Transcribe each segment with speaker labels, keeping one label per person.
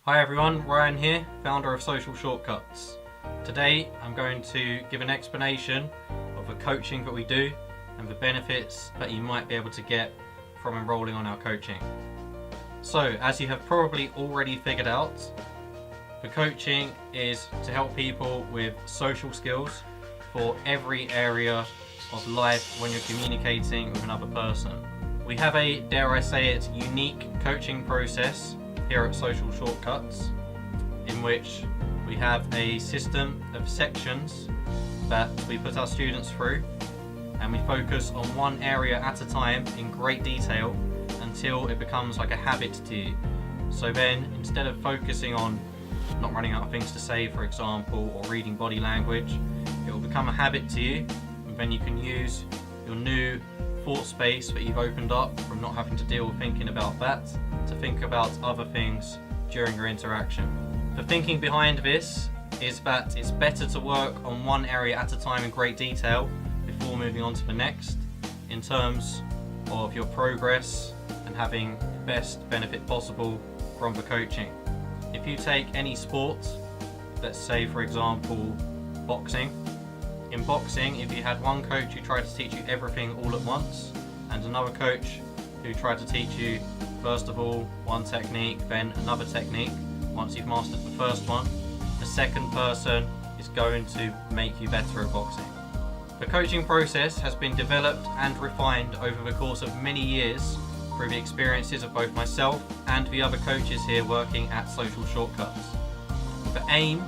Speaker 1: Hi everyone, Ryan here, founder of Social Shortcuts. Today I'm going to give an explanation of the coaching that we do and the benefits that you might be able to get from enrolling on our coaching. So, as you have probably already figured out, the coaching is to help people with social skills for every area of life when you're communicating with another person. We have a, dare I say it, unique coaching process here at Social Shortcuts, in which we have a system of sections that we put our students through, and we focus on one area at a time in great detail until it becomes like a habit to you. So then, instead of focusing on not running out of things to say, for example, or reading body language, it will become a habit to you, and then you can use your new thought space that you've opened up from not having to deal with thinking about that to think about other things during your interaction. The thinking behind this is that it's better to work on one area at a time in great detail before moving on to the next, in terms of your progress and having the best benefit possible from the coaching. If you take any sport, let's say for example boxing. In boxing, if you had one coach who tried to teach you everything all at once, and another coach who tried to teach you first of all one technique, then another technique, once you've mastered the first one, the second person is going to make you better at boxing. The coaching process has been developed and refined over the course of many years through the experiences of both myself and the other coaches here working at Social Shortcuts. The aim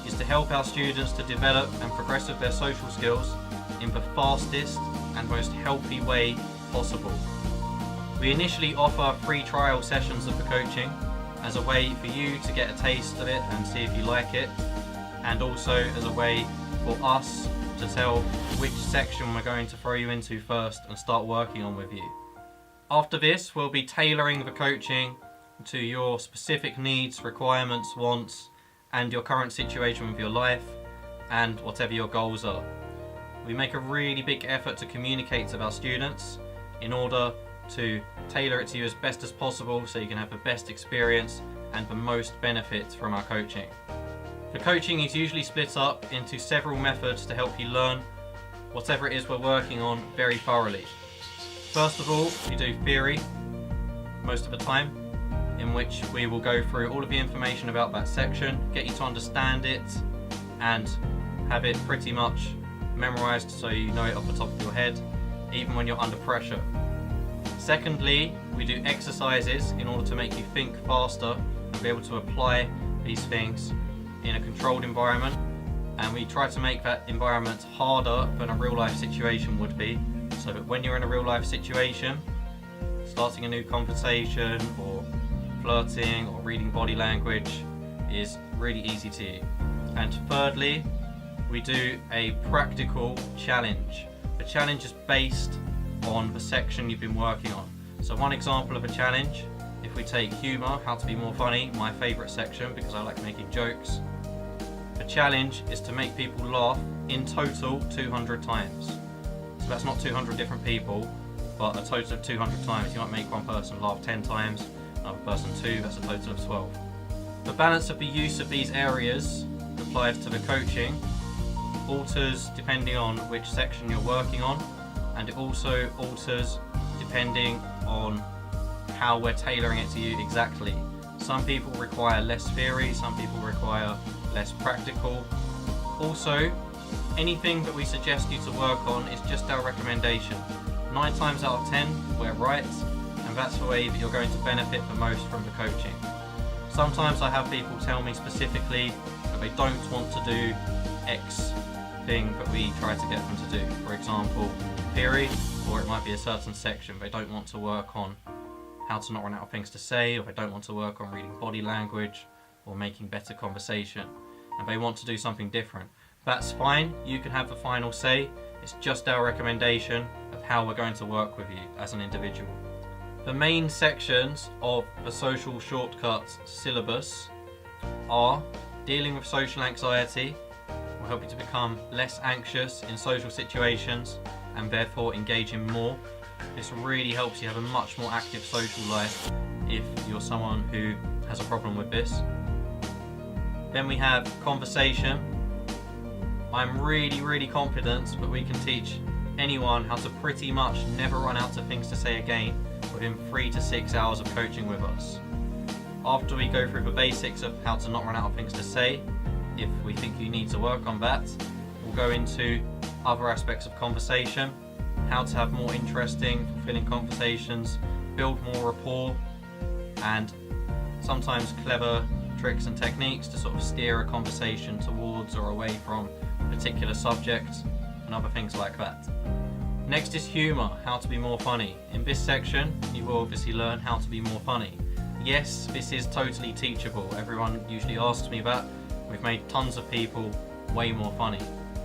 Speaker 1: is to help our students to develop and progress with their social skills in the fastest and most healthy way possible. We initially offer free trial sessions of the coaching as a way for you to get a taste of it and see if you like it, and also as a way for us to tell which section we're going to throw you into first and start working on with you. After this, we'll be tailoring the coaching to your specific needs, requirements, wants, and your current situation with your life, and whatever your goals are. We make a really big effort to communicate with our students in order to tailor it to you as best as possible so you can have the best experience and the most benefit from our coaching. The coaching is usually split up into several methods to help you learn whatever it is we're working on very thoroughly. First of all, we do theory most of the time, in which we will go through all of the information about that section, get you to understand it and have it pretty much memorized so you know it off the top of your head, even when you're under pressure. Secondly, we do exercises in order to make you think faster and be able to apply these things in a controlled environment, and we try to make that environment harder than a real life situation would be, so that when you're in a real life situation, starting a new conversation or flirting or reading body language is really easy to you. And thirdly, we do a practical challenge. The challenge is based on the section you've been working on. So one example of a challenge, if we take humour, how to be more funny, my favourite section because I like making jokes. The challenge is to make people laugh in total 200 times. So that's not 200 different people, but a total of 200 times. You might make one person laugh 10 times, another person 2, that's a total of 12. The balance of the use of these areas applied to the coaching alters depending on which section you're working on, and it also alters depending on how we're tailoring it to you exactly. Some people require less theory, some people require less practical. Also, anything that we suggest you to work on is just our recommendation. 9 times out of 10 we're right, and that's the way that you're going to benefit the most from the coaching. Sometimes I have people tell me specifically that they don't want to do X thing that we try to get them to do. For example, theory, or it might be a certain section. They don't want to work on how to not run out of things to say, or they don't want to work on reading body language or making better conversation, and they want to do something different. That's fine, you can have the final say. It's just our recommendation of how we're going to work with you as an individual. The main sections of the Social Shortcuts syllabus are dealing with social anxiety, will help you to become less anxious in social situations and therefore engaging more. This really helps you have a much more active social life if you're someone who has a problem with this. Then we have conversation. I'm really confident that we can teach anyone how to pretty much never run out of things to say again within 3 to 6 hours of coaching with us. After we go through the basics of how to not run out of things to say, if we think you need to work on that, we'll go into other aspects of conversation, how to have more interesting, fulfilling conversations, build more rapport, and sometimes clever tricks and techniques to sort of steer a conversation towards or away from a particular subject and other things like that. Next is humour, how to be more funny. In this section, you will obviously learn how to be more funny. Yes, this is totally teachable. Everyone usually asks me that. We've made tons of people way more funny.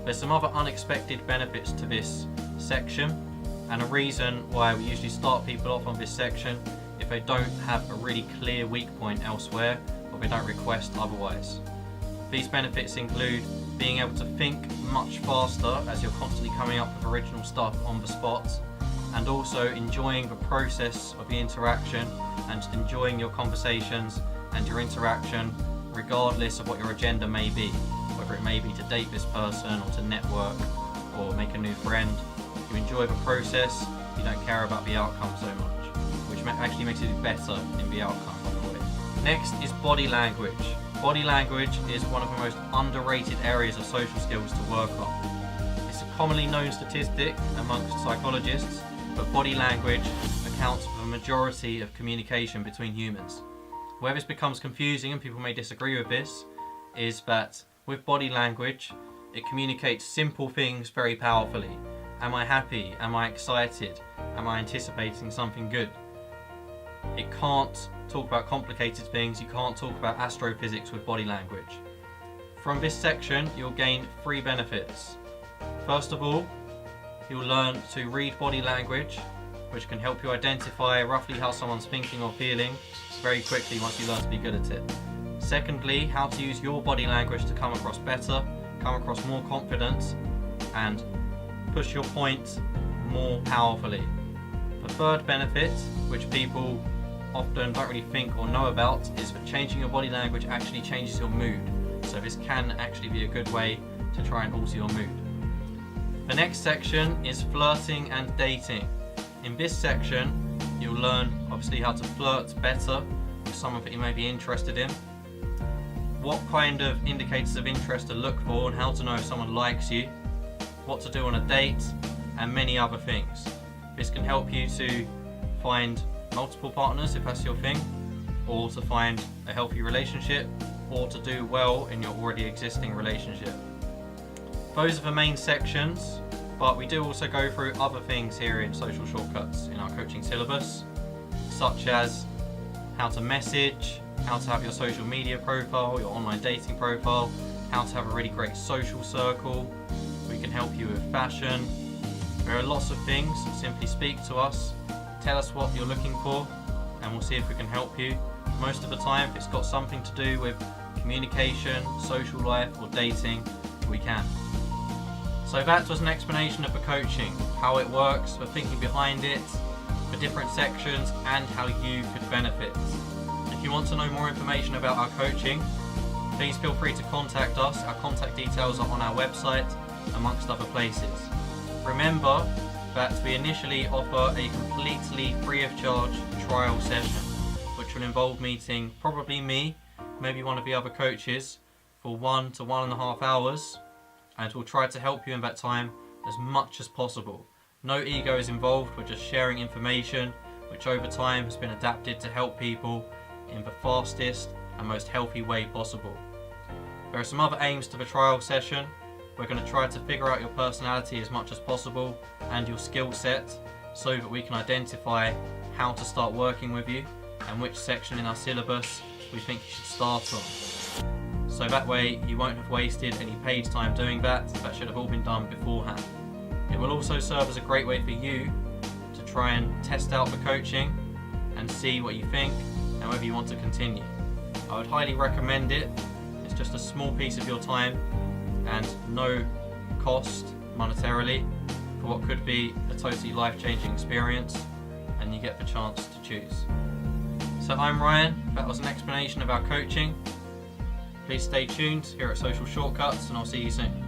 Speaker 1: There's some other unexpected benefits to this section, and a reason why we usually start people off on this section if they don't have a really clear weak point elsewhere or they don't request otherwise. These benefits include being able to think much faster as you're constantly coming up with original stuff on the spot, and also enjoying the process of the interaction and just enjoying your conversations and your interaction regardless of what your agenda may be, whether it may be to date this person or to network or make a new friend. You enjoy the process, you don't care about the outcome so much, which actually makes it better in the outcome, by the way. Next is body language. Body language is one of the most underrated areas of social skills to work on. It's a commonly known statistic amongst psychologists, but body language accounts for the majority of communication between humans. Where this becomes confusing, and people may disagree with this, is that with body language, it communicates simple things very powerfully. Am I happy? Am I excited? Am I anticipating something good? It can't talk about complicated things. You can't talk about astrophysics with body language. From this section, you'll gain 3 benefits. First of all, you'll learn to read body language, which can help you identify roughly how someone's thinking or feeling very quickly once you learn to be good at it. Secondly, how to use your body language to come across better, come across more confident, and push your point more powerfully. The third benefit, which people often don't really think or know about, is that changing your body language actually changes your mood. So this can actually be a good way to try and alter your mood. The next section is flirting and dating. In this section, you'll learn obviously how to flirt better with someone that you may be interested in, what kind of indicators of interest to look for and how to know if someone likes you, what to do on a date, and many other things. This can help you to find multiple partners if that's your thing, or to find a healthy relationship, or to do well in your already existing relationship. Those are the main sections, but we do also go through other things here in Social Shortcuts in our coaching syllabus, such as how to message, how to have your social media profile, your online dating profile, how to have a really great social circle. We can help you with fashion. There are lots of things. Simply speak to us, tell us what you're looking for, and we'll see if we can help you. Most of the time, if it's got something to do with communication, social life, or dating, we can. So that was an explanation of the coaching, how it works, the thinking behind it, the different sections, and how you could benefit. If you want to know more information about our coaching, please feel free to contact us. Our contact details are on our website, amongst other places. Remember that we initially offer a completely free of charge trial session, which will involve meeting probably me, maybe one of the other coaches, for 1 to 1.5 hours, and we'll try to help you in that time as much as possible. No ego is involved, we're just sharing information which over time has been adapted to help people in the fastest and most healthy way possible. There are some other aims to the trial session. We're going to try to figure out your personality as much as possible and your skill set so that we can identify how to start working with you and which section in our syllabus we think you should start on. So that way you won't have wasted any paid time doing that. That should have all been done beforehand. It will also serve as a great way for you to try and test out the coaching and see what you think and whether you want to continue. I would highly recommend it. It's just a small piece of your time and no cost monetarily for what could be a totally life-changing experience, and you get the chance to choose. So I'm Ryan, that was an explanation of our coaching. Please stay tuned here at Social Shortcuts and I'll see you soon.